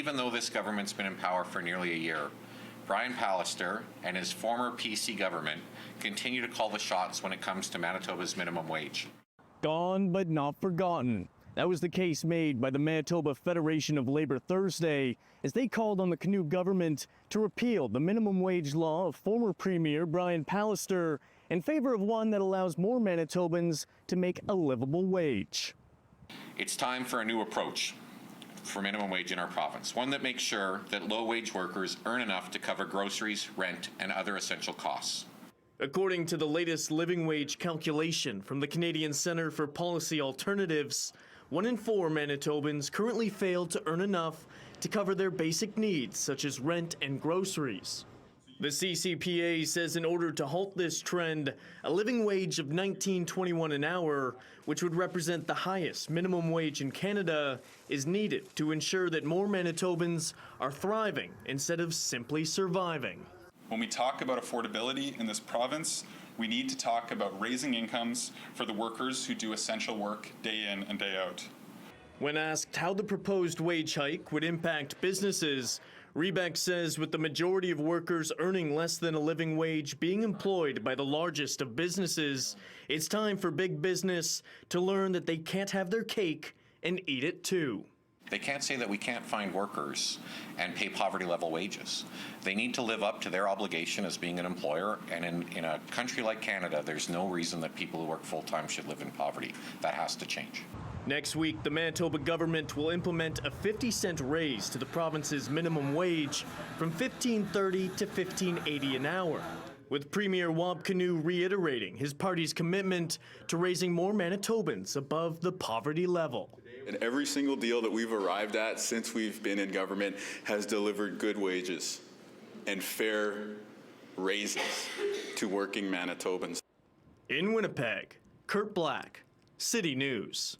even though this government's been in power for nearly a year, Brian Pallister and his former PC government continue to call the shots when it comes to Manitoba's minimum wage. Gone but not forgotten. That was the case made by the Manitoba Federation of Labor Thursday as they called on the Kinew government to repeal the minimum wage law of former Premier Brian Pallister in favor of one that allows more Manitobans to make a livable wage. It's time for a new approach for minimum wage in our province, one that makes sure that low-wage workers earn enough to cover groceries, rent, and other essential costs. According to the latest living wage calculation from the Canadian Centre for Policy Alternatives, 1 in 4 Manitobans currently fail to earn enough to cover their basic needs, such as rent and groceries. The CCPA says in order to halt this trend, a living wage of $19.21 an hour, which would represent the highest minimum wage in Canada, is needed to ensure that more Manitobans are thriving instead of simply surviving. When we talk about affordability in this province, we need to talk about raising incomes for the workers who do essential work day in and day out. When asked how the proposed wage hike would impact businesses, Rebeck says with the majority of workers earning less than a living wage being employed by the largest of businesses, it's time for big business to learn that they can't have their cake and eat it too. They can't say that we can't find workers and pay poverty-level wages. They need to live up to their obligation as being an employer, and in a country like Canada, there's no reason that people who work full-time should live in poverty. That has to change. Next week, the Manitoba government will implement a 50-cent raise to the province's minimum wage from $15.30 to $15.80 an hour, with Premier Kinew reiterating his party's commitment to raising more Manitobans above the poverty level. And every single deal that we've arrived at since we've been in government has delivered good wages and fair raises to working Manitobans. In Winnipeg, Kurt Black, City News.